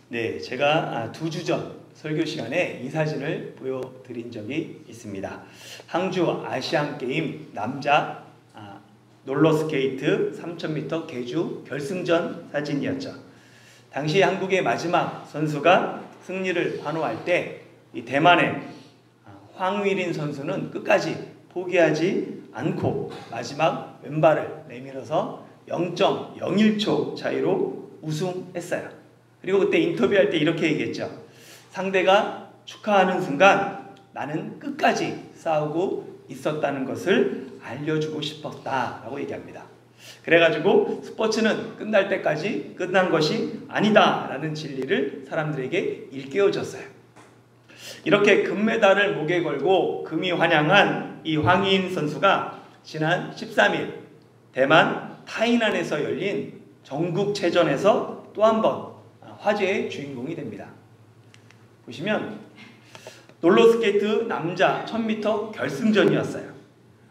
네, 제가 2주 전 설교 시간에 이 사진을 보여드린 적이 있습니다. 항주 아시안게임 남자 롤러스케이트 3000m 계주 결승전 사진이었죠. 당시 한국의 마지막 선수가 승리를 환호할 때 이 대만의 황휘린 선수는 끝까지 포기하지 않고 마지막 왼발을 내밀어서 0.01초 차이로 우승했어요. 그리고 그때 인터뷰할 때 이렇게 얘기했죠. 상대가 축하하는 순간 나는 끝까지 싸우고 있었다는 것을 알려주고 싶었다라고 얘기합니다. 그래가지고 스포츠는 끝날 때까지 끝난 것이 아니다라는 진리를 사람들에게 일깨워줬어요. 이렇게 금메달을 목에 걸고 금이 환영한 이 황희인 선수가 지난 13일 대만 타이난에서 열린 전국체전에서 또 한 번 화제의 주인공이 됩니다. 보시면 롤러스케이트 남자 1000m 결승전이었어요.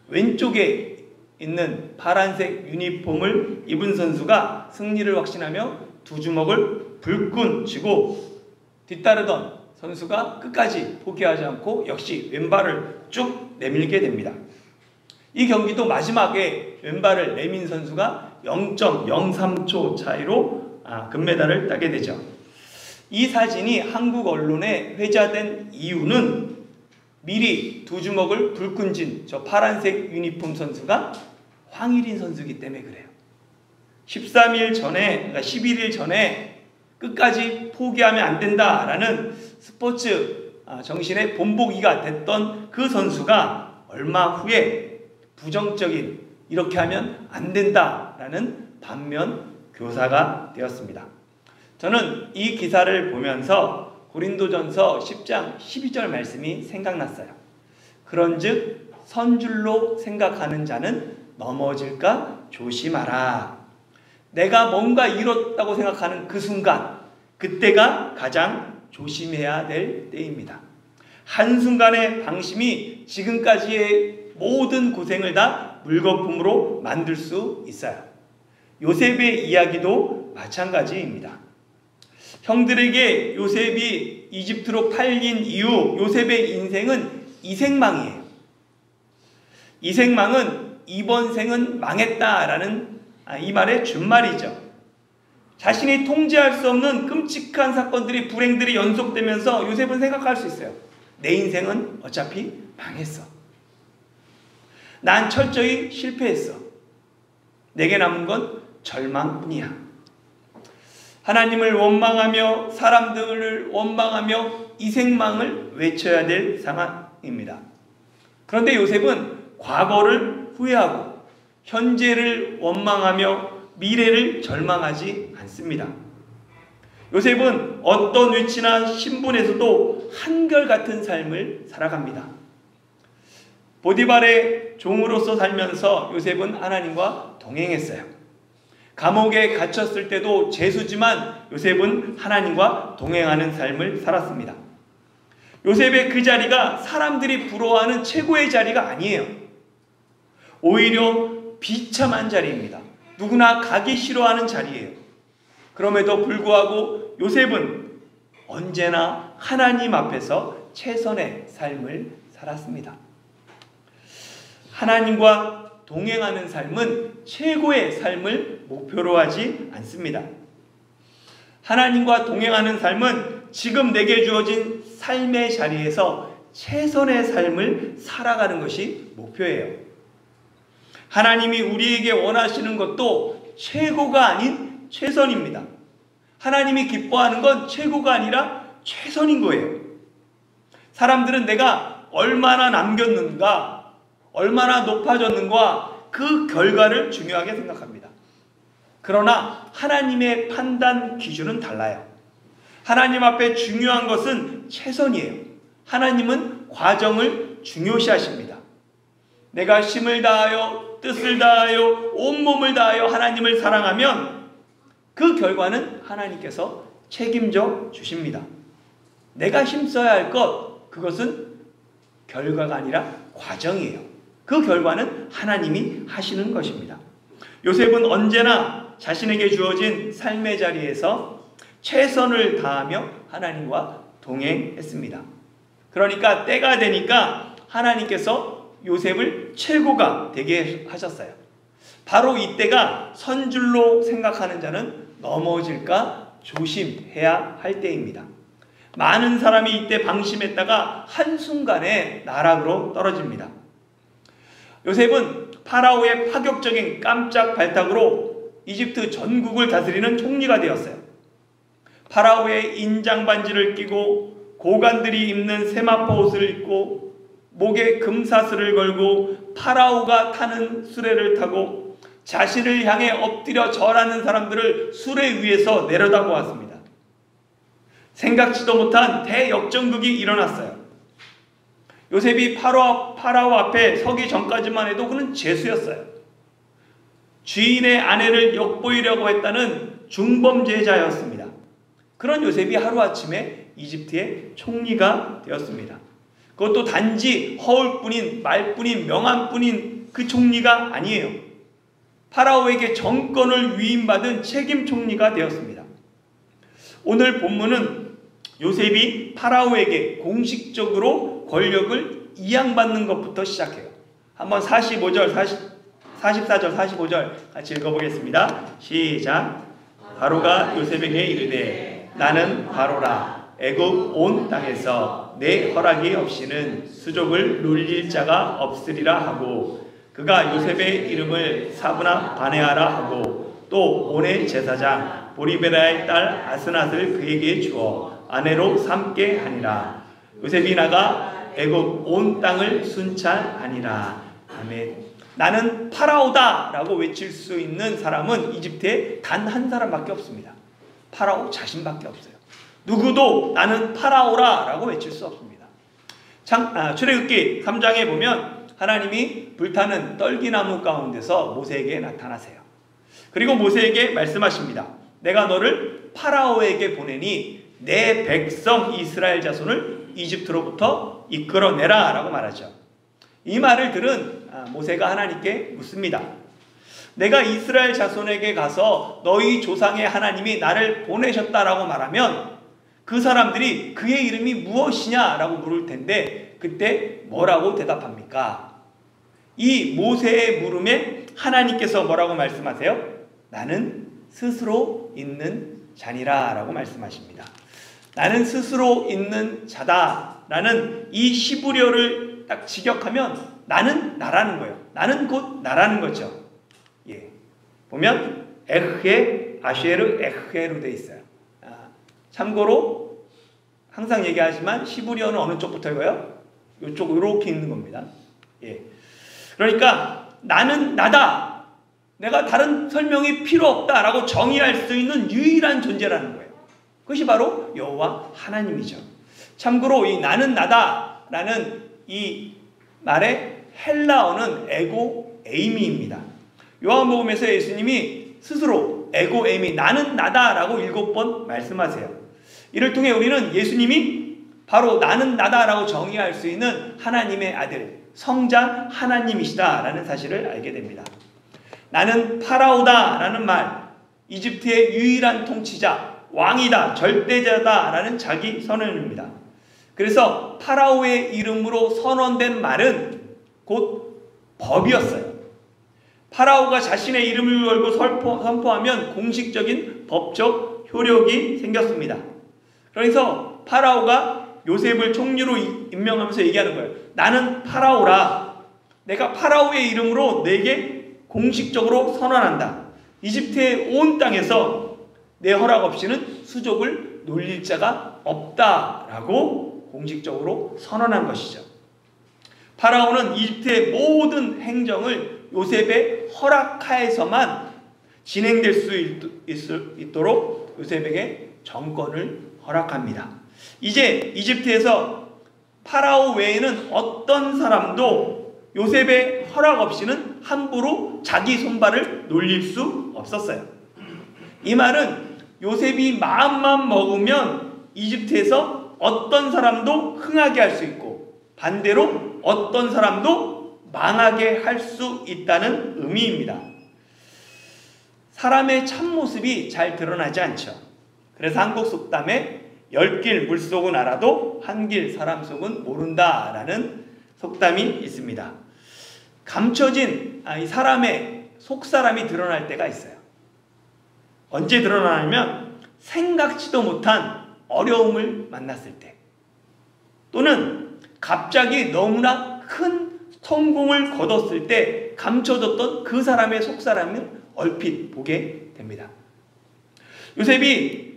왼쪽에 있는 파란색 유니폼을 입은 선수가 승리를 확신하며 두 주먹을 불끈 쥐고 뒤따르던 선수가 끝까지 포기하지 않고 역시 왼발을 쭉 내밀게 됩니다. 이 경기도 마지막에 왼발을 내민 선수가 0.03초 차이로 금메달을 따게 되죠. 이 사진이 한국 언론에 회자된 이유는 미리 두 주먹을 불끈 쥔 저 파란색 유니폼 선수가 황희린 선수이기 때문에 그래요. 13일 전에, 그러니까 11일 전에 끝까지 포기하면 안 된다라는 스포츠 정신의 본보기가 됐던 그 선수가 얼마 후에 부정적인 이렇게 하면 안 된다라는 반면 교사가 되었습니다. 저는 이 기사를 보면서 고린도전서 10장 12절 말씀이 생각났어요. 그런즉 선줄로 생각하는 자는 넘어질까 조심하라. 내가 뭔가 이뤘다고 생각하는 그 순간, 그때가 가장 조심해야 될 때입니다. 한순간의 방심이 지금까지의 모든 고생을 다 물거품으로 만들 수 있어요. 요셉의 이야기도 마찬가지입니다. 형들에게 요셉이 이집트로 팔린 이후 요셉의 인생은 이생망이에요. 이생망은 이번 생은 망했다라는 이 말의 준말이죠. 자신이 통제할 수 없는 끔찍한 사건들이 불행들이 연속되면서 요셉은 생각할 수 있어요. 내 인생은 어차피 망했어. 난 철저히 실패했어. 내게 남은 건 절망뿐이야. 하나님을 원망하며 사람들을 원망하며 이생망을 외쳐야 될 상황입니다. 그런데 요셉은 과거를 후회하고 현재를 원망하며 미래를 절망하지 않습니다. 요셉은 어떤 위치나 신분에서도 한결같은 삶을 살아갑니다. 보디발의 종으로서 살면서 요셉은 하나님과 동행했어요. 감옥에 갇혔을 때도 죄수지만 요셉은 하나님과 동행하는 삶을 살았습니다. 요셉의 그 자리가 사람들이 부러워하는 최고의 자리가 아니에요. 오히려 비참한 자리입니다. 누구나 가기 싫어하는 자리예요. 그럼에도 불구하고 요셉은 언제나 하나님 앞에서 최선의 삶을 살았습니다. 하나님과 동행하는 삶은 최고의 삶을 목표로 하지 않습니다. 하나님과 동행하는 삶은 지금 내게 주어진 삶의 자리에서 최선의 삶을 살아가는 것이 목표예요. 하나님이 우리에게 원하시는 것도 최고가 아닌 최선입니다. 하나님이 기뻐하는 건 최고가 아니라 최선인 거예요. 사람들은 내가 얼마나 남겼는가, 얼마나 높아졌는가 그 결과를 중요하게 생각합니다. 그러나 하나님의 판단 기준은 달라요. 하나님 앞에 중요한 것은 최선이에요. 하나님은 과정을 중요시하십니다. 내가 힘을 다하여 뜻을 다하여 온몸을 다하여 하나님을 사랑하면 그 결과는 하나님께서 책임져 주십니다. 내가 힘써야 할 것, 그것은 결과가 아니라 과정이에요. 그 결과는 하나님이 하시는 것입니다. 요셉은 언제나 자신에게 주어진 삶의 자리에서 최선을 다하며 하나님과 동행했습니다. 그러니까 때가 되니까 하나님께서 요셉을 최고가 되게 하셨어요. 바로 이때가 선줄로 생각하는 자는 넘어질까 조심해야 할 때입니다. 많은 사람이 이때 방심했다가 한순간에 나락으로 떨어집니다. 요셉은 파라오의 파격적인 깜짝 발탁으로 이집트 전국을 다스리는 총리가 되었어요. 파라오의 인장 반지를 끼고 고관들이 입는 세마포 옷을 입고 목에 금사슬을 걸고 파라오가 타는 수레를 타고 자신을 향해 엎드려 절하는 사람들을 수레 위에서 내려다보았습니다. 생각지도 못한 대역전극이 일어났어요. 요셉이 파라오 앞에 서기 전까지만 해도 그는 죄수였어요. 주인의 아내를 엿보이려고 했다는 중범죄자였습니다. 그런 요셉이 하루아침에 이집트의 총리가 되었습니다. 그것도 단지 허울뿐인 말뿐인 명함뿐인 그 총리가 아니에요. 파라오에게 정권을 위임받은 책임 총리가 되었습니다. 오늘 본문은 요셉이 파라오에게 공식적으로 권력을 이양받는 것부터 시작해요. 한번 44절, 45절 같이 읽어보겠습니다. 시작. 바로가 요셉에게 이르되 나는 바로라. 애굽 온 땅에서 내 허락이 없이는 수족을 놀릴 자가 없으리라 하고 그가 요셉의 이름을 사브나 바네아라 하고 또 온의 제사장 보리베라의 딸 아스낫을 그에게 주어 아내로 삼게 하니라. 요셉이 나가 애굽 온 땅을 순찰하니라. 아멘. 나는 파라오다 라고 외칠 수 있는 사람은 이집트에 단 한 사람밖에 없습니다. 파라오 자신밖에 없어요. 누구도 나는 파라오라 라고 외칠 수 없습니다. 출애굽기 3장에 보면 하나님이 불타는 떨기나무 가운데서 모세에게 나타나세요. 그리고 모세에게 말씀하십니다. 내가 너를 파라오에게 보내니 내 백성 이스라엘 자손을 이집트로부터 이끌어내라 라고 말하죠. 이 말을 들은 모세가 하나님께 묻습니다. 내가 이스라엘 자손에게 가서 너희 조상의 하나님이 나를 보내셨다라고 말하면 그 사람들이 그의 이름이 무엇이냐라고 물을 텐데 그때 뭐라고 대답합니까? 이 모세의 물음에 하나님께서 뭐라고 말씀하세요? 나는 스스로 있는 자니라 라고 말씀하십니다. 나는 스스로 있는 자다 라는 이 히브리어를 딱 직역하면 나는 나라는 거예요. 나는 곧 나라는 거죠. 예. 보면 에흐에 아쉐르 에흐에로 되어 있어요. 참고로 항상 얘기하지만 히브리어는 어느 쪽부터고요? 이쪽 이렇게 있는 겁니다. 예. 그러니까 나는 나다. 내가 다른 설명이 필요 없다라고 정의할 수 있는 유일한 존재라는 거예요. 그것이 바로 여호와 하나님이죠. 참고로 이 나는 나다라는 이 말의 헬라어는 에고 에이미입니다. 요한복음에서 예수님이 스스로 에고 에이미 나는 나다라고 7번 말씀하세요. 이를 통해 우리는 예수님이 바로 나는 나다라고 정의할 수 있는 하나님의 아들 성자 하나님이시다라는 사실을 알게 됩니다. 나는 파라오다라는 말, 이집트의 유일한 통치자, 왕이다, 절대자다라는 자기 선언입니다. 그래서 파라오의 이름으로 선언된 말은 곧 법이었어요. 파라오가 자신의 이름을 걸고 선포하면 공식적인 법적 효력이 생겼습니다. 그래서 파라오가 요셉을 총리로 임명하면서 얘기하는 거예요. 나는 파라오라. 내가 파라오의 이름으로 내게 공식적으로 선언한다. 이집트의 온 땅에서 내 허락 없이는 수족을 놀릴 자가 없다라고 공식적으로 선언한 것이죠. 파라오는 이집트의 모든 행정을 요셉의 허락하에서만 진행될 수 있도록 요셉에게 정권을 허락합니다. 이제 이집트에서 파라오 외에는 어떤 사람도 요셉의 허락 없이는 함부로 자기 손발을 놀릴 수 없었어요. 이 말은 요셉이 마음만 먹으면 이집트에서 어떤 사람도 흥하게 할 수 있고 반대로 어떤 사람도 망하게 할 수 있다는 의미입니다. 사람의 참모습이 잘 드러나지 않죠. 그래서 한국 속담에 10길 물속은 알아도 한 길 사람 속은 모른다 라는 속담이 있습니다. 감춰진 이 사람의 속사람이 드러날 때가 있어요. 언제 드러나냐면 생각지도 못한 어려움을 만났을 때, 또는 갑자기 너무나 큰 성공을 거뒀을 때 감춰졌던 그 사람의 속사람을 얼핏 보게 됩니다. 요셉이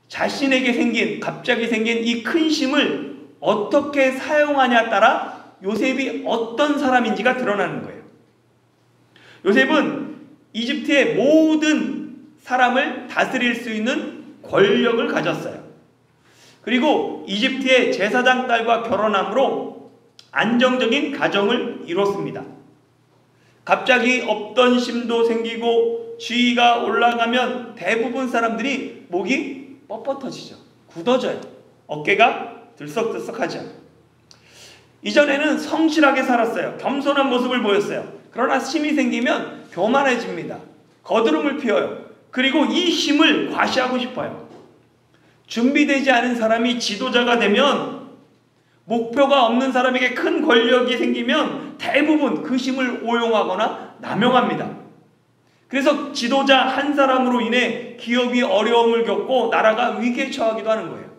자신에게 갑자기 생긴 이 큰 힘을 어떻게 사용하냐에 따라 요셉이 어떤 사람인지가 드러나는 거예요. 요셉은 이집트의 모든 사람을 다스릴 수 있는 권력을 가졌어요. 그리고 이집트의 제사장 딸과 결혼함으로 안정적인 가정을 이뤘습니다. 갑자기 없던 힘도 생기고 지위가 올라가면 대부분 사람들이 목이 뻣뻣해지죠. 굳어져요. 어깨가 들썩들썩하죠. 이전에는 성실하게 살았어요. 겸손한 모습을 보였어요. 그러나 힘이 생기면 교만해집니다. 거드름을 피워요. 그리고 이 힘을 과시하고 싶어요. 준비되지 않은 사람이 지도자가 되면, 목표가 없는 사람에게 큰 권력이 생기면 대부분 그 힘을 오용하거나 남용합니다. 그래서 지도자 한 사람으로 인해 기업이 어려움을 겪고 나라가 위기에 처하기도 하는 거예요.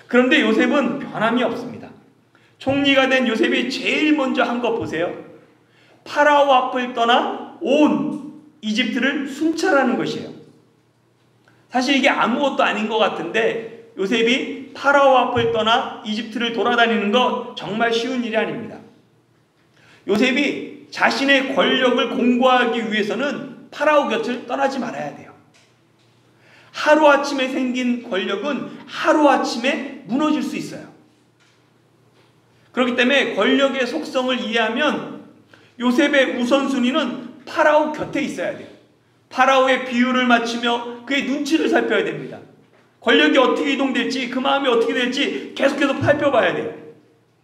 그런데 요셉은 변함이 없습니다. 총리가 된 요셉이 제일 먼저 한 것 보세요. 파라오 앞을 떠나 온 이집트를 순찰하는 것이에요. 사실 이게 아무것도 아닌 것 같은데 요셉이 파라오 앞을 떠나 이집트를 돌아다니는 거 정말 쉬운 일이 아닙니다. 요셉이 자신의 권력을 공고하기 위해서는 파라오 곁을 떠나지 말아야 돼요. 하루아침에 생긴 권력은 하루아침에 무너질 수 있어요. 그렇기 때문에 권력의 속성을 이해하면 요셉의 우선순위는 파라오 곁에 있어야 돼요. 파라오의 비율을 맞추며 그의 눈치를 살펴야 됩니다. 권력이 어떻게 이동될지, 그 마음이 어떻게 될지 계속해서 살펴봐야 돼요.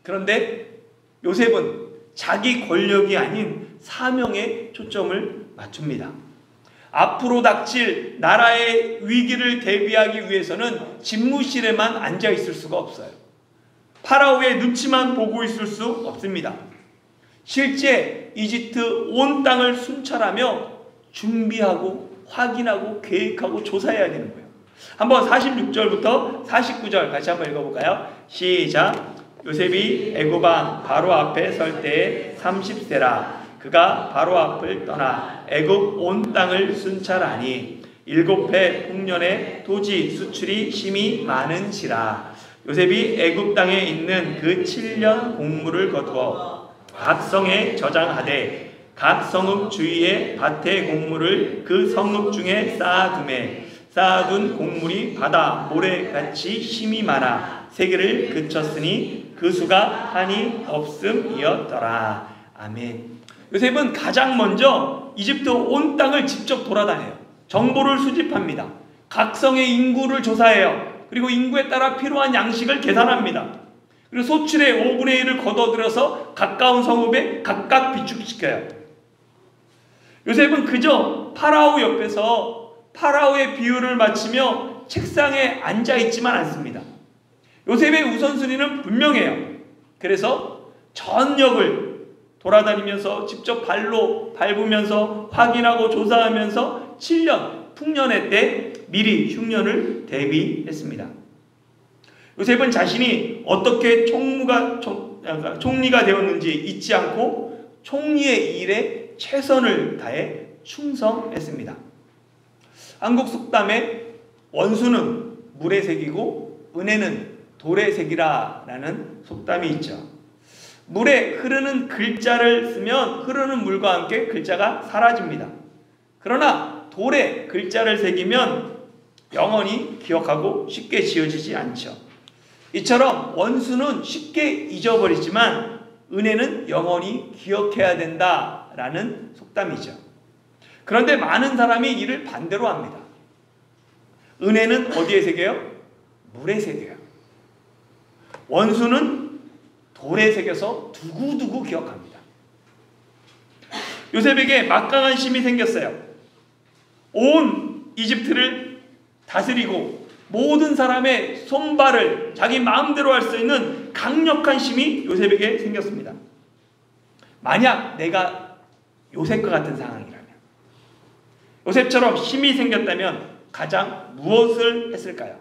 그런데 요셉은 자기 권력이 아닌 사명에 초점을 맞춥니다. 앞으로 닥칠 나라의 위기를 대비하기 위해서는 집무실에만 앉아 있을 수가 없어요. 파라오의 눈치만 보고 있을 수 없습니다. 실제 이집트 온 땅을 순찰하며 준비하고 확인하고 계획하고 조사해야 되는 거예요. 한번 46절부터 49절 같이 한번 읽어볼까요? 시작. 요셉이 애굽 왕 바로 앞에 설 때에 30세라. 그가 바로 앞을 떠나 애굽 온 땅을 순찰하니 7해 풍년에 토지 수출이 심히 많은지라. 요셉이 애굽 땅에 있는 그 7년 곡물을 거두어 각 성에 저장하되 각 성읍 주위에 밭의 곡물을 그 성읍 중에 쌓아두매 쌓아둔 곡물이 바다 모래같이 심이 많아 세계를 그쳤으니 그 수가 한이 없음이었더라. 아멘. 요셉은 가장 먼저 이집트 온 땅을 직접 돌아다녀요. 정보를 수집합니다. 각 성의 인구를 조사해요. 그리고 인구에 따라 필요한 양식을 계산합니다. 그리고 소출의 5분의 1을 거둬들여서 가까운 성읍에 각각 비축시켜요. 요셉은 그저 파라오 옆에서 파라오의 비율을 맞추며 책상에 앉아있지만 않습니다. 요셉의 우선순위는 분명해요. 그래서 전역을 돌아다니면서 직접 발로 밟으면서 확인하고 조사하면서 7년 풍년의 때 미리 흉년을 대비했습니다. 요셉은 자신이 어떻게 총리가 되었는지 잊지 않고 총리의 일에 최선을 다해 충성했습니다. 한국 속담에 원수는 물의 색이고 은혜는 돌의 색이라 라는 속담이 있죠. 물에 흐르는 글자를 쓰면 흐르는 물과 함께 글자가 사라집니다. 그러나 돌에 글자를 새기면 영원히 기억하고 쉽게 지워지지 않죠. 이처럼 원수는 쉽게 잊어버리지만 은혜는 영원히 기억해야 된다라는 속담이죠. 그런데 많은 사람이 이를 반대로 합니다. 은혜는 어디에 새겨요? 물에 새겨요. 원수는 돌에 새겨서 두고두고 기억합니다. 요셉에게 막강한 힘이 생겼어요. 온 이집트를 다스리고 모든 사람의 손발을 자기 마음대로 할 수 있는 강력한 힘이 요셉에게 생겼습니다. 만약 내가 요셉과 같은 상황이라면, 요셉처럼 힘이 생겼다면 가장 무엇을 했을까요?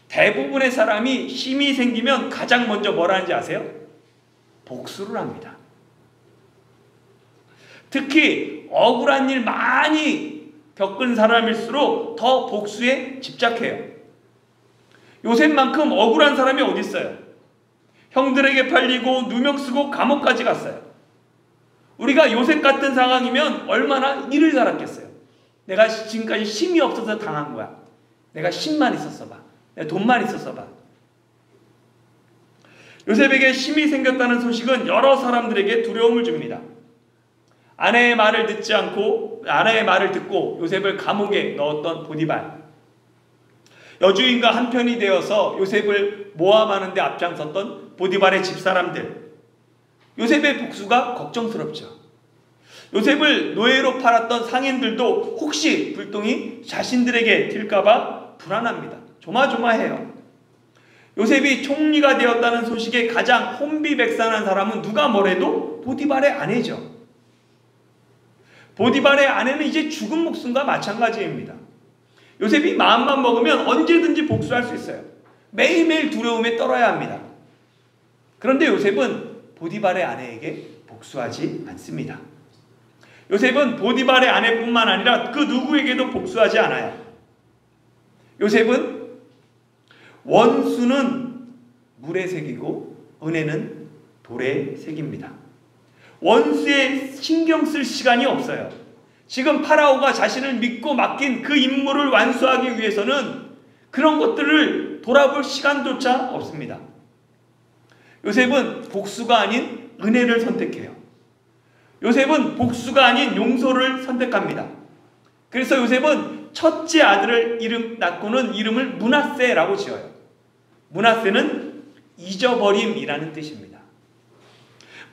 대부분의 사람이 힘이 생기면 가장 먼저 뭘 하는지 아세요? 복수를 합니다. 특히 억울한 일 많이 겪은 사람일수록 더 복수에 집착해요. 요셉만큼 억울한 사람이 어디 있어요? 형들에게 팔리고 누명 쓰고 감옥까지 갔어요. 우리가 요셉 같은 상황이면 얼마나 일을 잘했겠어요. 내가 지금까지 힘이 없어서 당한 거야. 내가 힘만 있었어 봐. 내가 돈만 있었어 봐. 요셉에게 힘이 생겼다는 소식은 여러 사람들에게 두려움을 줍니다. 아내의 말을 듣고 요셉을 감옥에 넣었던 보디발, 여주인과 한편이 되어서 요셉을 모함하는 데 앞장섰던 보디발의 집사람들, 요셉의 복수가 걱정스럽죠. 요셉을 노예로 팔았던 상인들도 혹시 불똥이 자신들에게 튈까봐 불안합니다. 조마조마해요. 요셉이 총리가 되었다는 소식에 가장 혼비백산한 사람은 누가 뭐래도 보디발의 아내죠. 보디발의 아내는 이제 죽은 목숨과 마찬가지입니다. 요셉이 마음만 먹으면 언제든지 복수할 수 있어요. 매일매일 두려움에 떨어야 합니다. 그런데 요셉은 보디발의 아내에게 복수하지 않습니다. 요셉은 보디발의 아내뿐만 아니라 그 누구에게도 복수하지 않아요. 요셉은 원수는 물에 새기고 은혜는 돌에 새깁니다. 원수에 신경 쓸 시간이 없어요. 지금 파라오가 자신을 믿고 맡긴 그 임무를 완수하기 위해서는 그런 것들을 돌아볼 시간조차 없습니다. 요셉은 복수가 아닌 은혜를 선택해요. 요셉은 복수가 아닌 용서를 선택합니다. 그래서 요셉은 첫째 아들을 낳고는 이름을 므낫세라고 지어요. 므낫세는 잊어버림이라는 뜻입니다.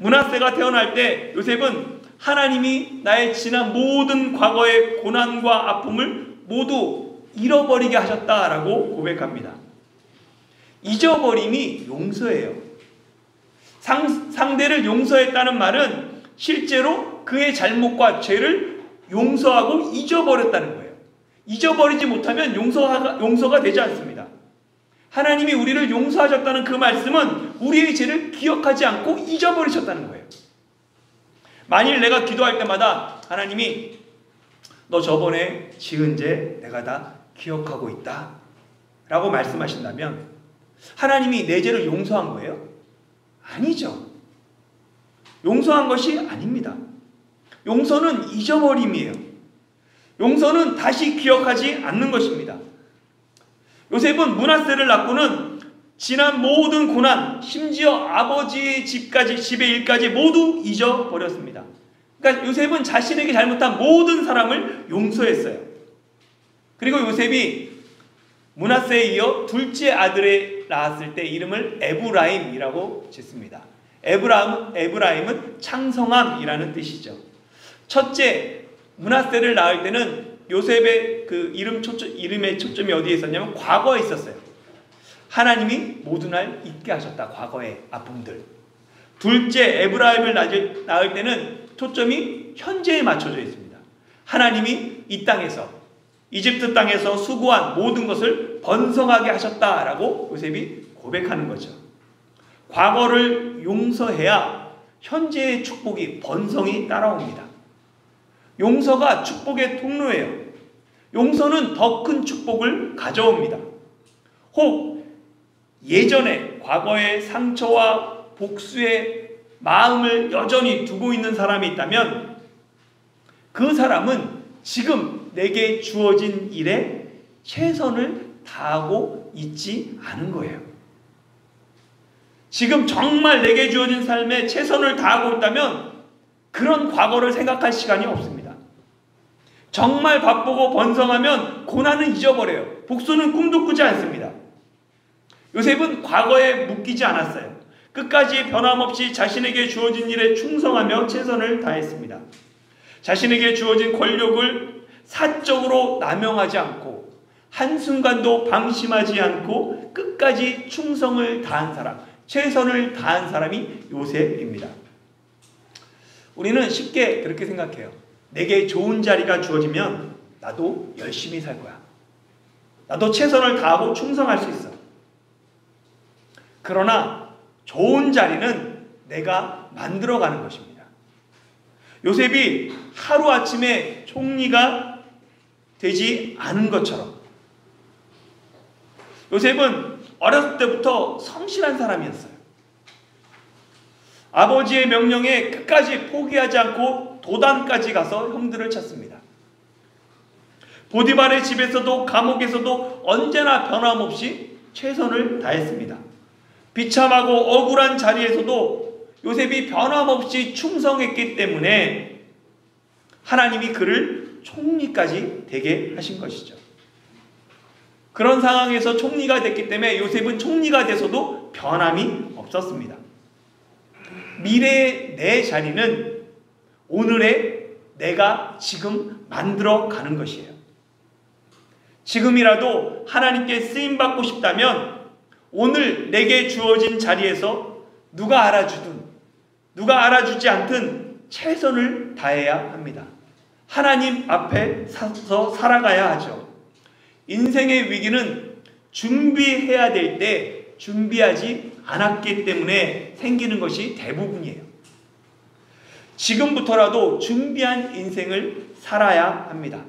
므낫세가 태어날 때 요셉은 하나님이 나의 지난 모든 과거의 고난과 아픔을 모두 잃어버리게 하셨다라고 고백합니다. 잊어버림이 용서예요. 상대를 용서했다는 말은 실제로 그의 잘못과 죄를 용서하고 잊어버렸다는 거예요. 잊어버리지 못하면 용서가 되지 않습니다. 하나님이 우리를 용서하셨다는 그 말씀은 우리의 죄를 기억하지 않고 잊어버리셨다는 거예요. 만일 내가 기도할 때마다 하나님이 너 저번에 지은 죄 내가 다 기억하고 있다 라고 말씀하신다면 하나님이 내 죄를 용서한 거예요? 아니죠. 용서한 것이 아닙니다. 용서는 잊어버림이에요. 용서는 다시 기억하지 않는 것입니다. 요셉은 므낫세를 낳고는 지난 모든 고난, 심지어 아버지의 집의 일까지 모두 잊어버렸습니다. 그러니까 요셉은 자신에게 잘못한 모든 사람을 용서했어요. 그리고 요셉이 므낫세에 이어 둘째 아들을 낳았을 때 이름을 에브라임이라고 짓습니다. 에브라임은 창성함이라는 뜻이죠. 첫째 므낫세를 낳을 때는 요셉의 그 이름의 초점이 어디에 있었냐면 과거에 있었어요. 하나님이 모든 날 잊게 하셨다. 과거의 아픔들. 둘째 에브라임을 낳을 때는 초점이 현재에 맞춰져 있습니다. 하나님이 이 땅에서 이집트 땅에서 수고한 모든 것을 번성하게 하셨다라고 요셉이 고백하는 거죠. 과거를 용서해야 현재의 축복이 번성이 따라옵니다. 용서가 축복의 통로예요. 용서는 더 큰 축복을 가져옵니다. 혹 예전에 과거의 상처와 복수의 마음을 여전히 두고 있는 사람이 있다면 그 사람은 지금 내게 주어진 일에 최선을 다하고 있지 않은 거예요. 지금 정말 내게 주어진 삶에 최선을 다하고 있다면 그런 과거를 생각할 시간이 없습니다. 정말 바쁘고 번성하면 고난은 잊어버려요. 복수는 꿈도 꾸지 않습니다. 요셉은 과거에 묶이지 않았어요. 끝까지 변함없이 자신에게 주어진 일에 충성하며 최선을 다했습니다. 자신에게 주어진 권력을 사적으로 남용하지 않고 한순간도 방심하지 않고 끝까지 충성을 다한 사람, 최선을 다한 사람이 요셉입니다. 우리는 쉽게 그렇게 생각해요. 내게 좋은 자리가 주어지면 나도 열심히 살 거야. 나도 최선을 다하고 충성할 수 있어. 그러나 좋은 자리는 내가 만들어가는 것입니다. 요셉이 하루아침에 총리가 되지 않은 것처럼 요셉은 어렸을 때부터 성실한 사람이었어요. 아버지의 명령에 끝까지 포기하지 않고 도단까지 가서 형들을 찾습니다. 보디발의 집에서도 감옥에서도 언제나 변함없이 최선을 다했습니다. 비참하고 억울한 자리에서도 요셉이 변함없이 충성했기 때문에 하나님이 그를 총리까지 되게 하신 것이죠. 그런 상황에서 총리가 됐기 때문에 요셉은 총리가 돼서도 변함이 없었습니다. 미래의 내 자리는 오늘의 내가 지금 만들어 가는 것이에요. 지금이라도 하나님께 쓰임받고 싶다면 오늘 내게 주어진 자리에서 누가 알아주든 누가 알아주지 않든 최선을 다해야 합니다. 하나님 앞에 서서 살아가야 하죠. 인생의 위기는 준비해야 될 때 준비하지 않았기 때문에 생기는 것이 대부분이에요. 지금부터라도 준비한 인생을 살아야 합니다.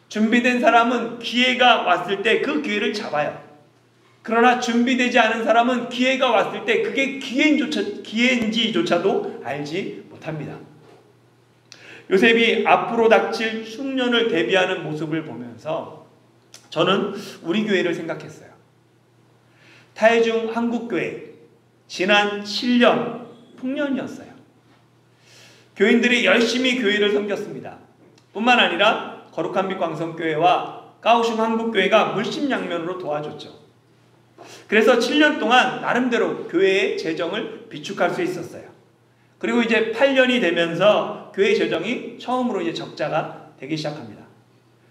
준비된 사람은 기회가 왔을 때 그 기회를 잡아요. 그러나 준비되지 않은 사람은 기회가 왔을 때 그게 기회인지조차도 알지 못합니다. 요셉이 앞으로 닥칠 흉년을 대비하는 모습을 보면서 저는 우리 교회를 생각했어요. 타이중 한국교회 지난 7년 풍년이었어요. 교인들이 열심히 교회를 섬겼습니다. 뿐만 아니라 거룩한 빛 광성교회와 까오슝 한국교회가 물심양면으로 도와줬죠. 그래서 7년 동안 나름대로 교회의 재정을 비축할 수 있었어요. 그리고 이제 8년이 되면서 교회 재정이 처음으로 이제 적자가 되기 시작합니다.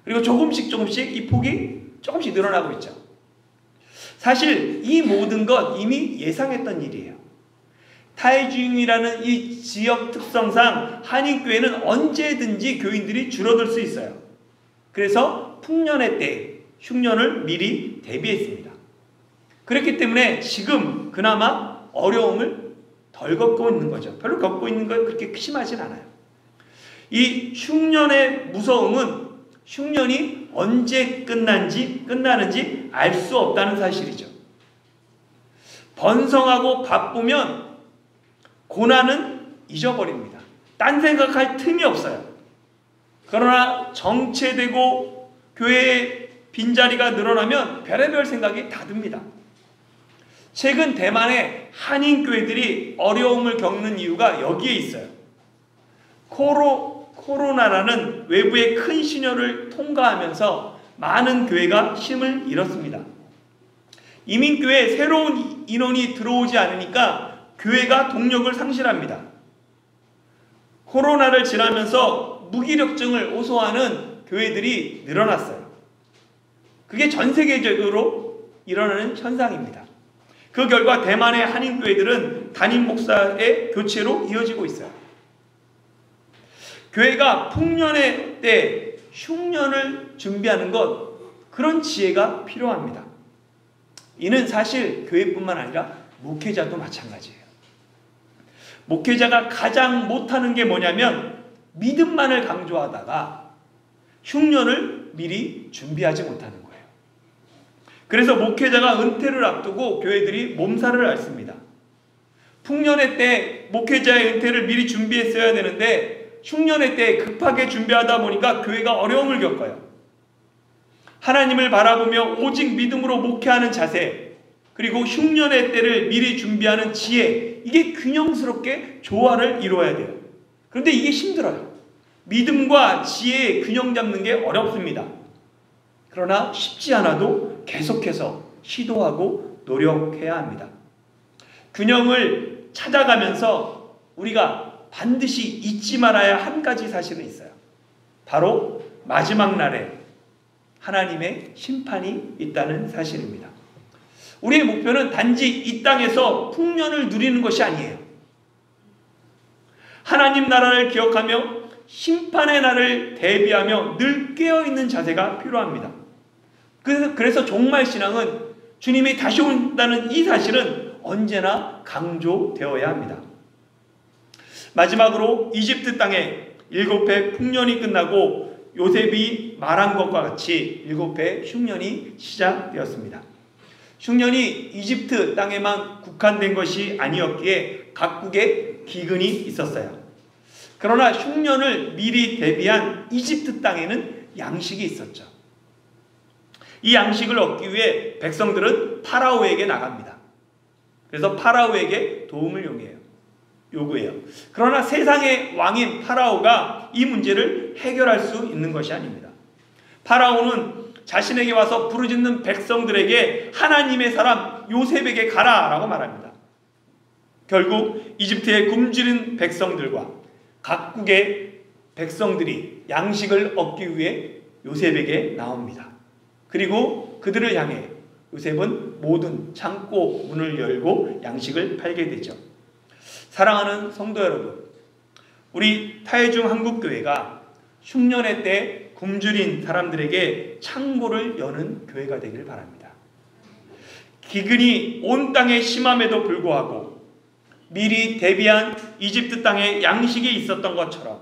그리고 조금씩 이 폭이 조금씩 늘어나고 있죠. 사실 이 모든 것 이미 예상했던 일이에요. 타이중이라는 이 지역 특성상 한인교회는 언제든지 교인들이 줄어들 수 있어요. 그래서 풍년의 때 흉년을 미리 대비했습니다. 그렇기 때문에 지금 그나마 어려움을 덜 겪고 있는 거죠. 별로 겪고 있는 건 그렇게 심하진 않아요. 이 흉년의 무서움은 흉년이 언제 끝나는지 알 수 없다는 사실이죠. 번성하고 바쁘면 고난은 잊어버립니다. 딴 생각할 틈이 없어요. 그러나 정체되고 교회에 빈자리가 늘어나면 별의별 생각이 다 듭니다. 최근 대만의 한인교회들이 어려움을 겪는 이유가 여기에 있어요. 코로나라는 외부의 큰 시련을 통과하면서 많은 교회가 힘을 잃었습니다. 이민교회에 새로운 인원이 들어오지 않으니까 교회가 동력을 상실합니다. 코로나를 지나면서 무기력증을 호소하는 교회들이 늘어났어요. 그게 전 세계적으로 일어나는 현상입니다. 그 결과 대만의 한인교회들은 담임 목사의 교체로 이어지고 있어요. 교회가 풍년의 때 흉년을 준비하는 것, 그런 지혜가 필요합니다. 이는 사실 교회뿐만 아니라 목회자도 마찬가지예요. 목회자가 가장 못하는 게 뭐냐면 믿음만을 강조하다가 흉년을 미리 준비하지 못하는 거예요. 그래서 목회자가 은퇴를 앞두고 교회들이 몸살을 앓습니다. 풍년의 때 목회자의 은퇴를 미리 준비했어야 되는데 흉년의 때 급하게 준비하다 보니까 교회가 어려움을 겪어요. 하나님을 바라보며 오직 믿음으로 목회하는 자세, 그리고 흉년의 때를 미리 준비하는 지혜, 이게 균형스럽게 조화를 이루어야 돼요. 그런데 이게 힘들어요. 믿음과 지혜의 균형 잡는 게 어렵습니다. 그러나 쉽지 않아도 계속해서 시도하고 노력해야 합니다. 균형을 찾아가면서 우리가 반드시 잊지 말아야 한 가지 사실은 있어요. 바로 마지막 날에 하나님의 심판이 있다는 사실입니다. 우리의 목표는 단지 이 땅에서 풍년을 누리는 것이 아니에요. 하나님 나라를 기억하며 심판의 날을 대비하며 늘 깨어있는 자세가 필요합니다. 그래서 종말신앙은 주님이 다시 온다는 이 사실은 언제나 강조되어야 합니다. 마지막으로 이집트 땅에 7해 풍년이 끝나고 요셉이 말한 것과 같이 7해 흉년이 시작되었습니다. 흉년이 이집트 땅에만 국한된 것이 아니었기에 각국에 기근이 있었어요. 그러나 흉년을 미리 대비한 이집트 땅에는 양식이 있었죠. 이 양식을 얻기 위해 백성들은 파라오에게 나갑니다. 그래서 파라오에게 도움을 요구해요. 그러나 세상의 왕인 파라오가 이 문제를 해결할 수 있는 것이 아닙니다. 파라오는 자신에게 와서 부르짖는 백성들에게 하나님의 사람 요셉에게 가라라고 말합니다. 결국 이집트에 굶주린 백성들과 각국의 백성들이 양식을 얻기 위해 요셉에게 나옵니다. 그리고 그들을 향해 요셉은 모든 창고 문을 열고 양식을 팔게 되죠. 사랑하는 성도 여러분, 우리 타해중 한국교회가 흉년의 때 굶주린 사람들에게 창고를 여는 교회가 되기를 바랍니다. 기근이 온 땅에 심함에도 불구하고 미리 대비한 이집트 땅에 양식이 있었던 것처럼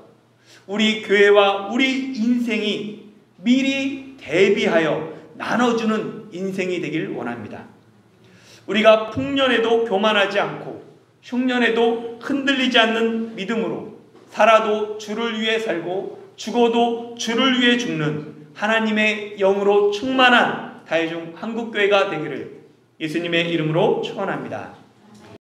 우리 교회와 우리 인생이 미리 대비하여 나눠주는 인생이 되길 원합니다. 우리가 풍년에도 교만하지 않고 흉년에도 흔들리지 않는 믿음으로 살아도 주를 위해 살고 죽어도 주를 위해 죽는 하나님의 영으로 충만한 타해중 한국교회가 되기를 예수님의 이름으로 축원합니다.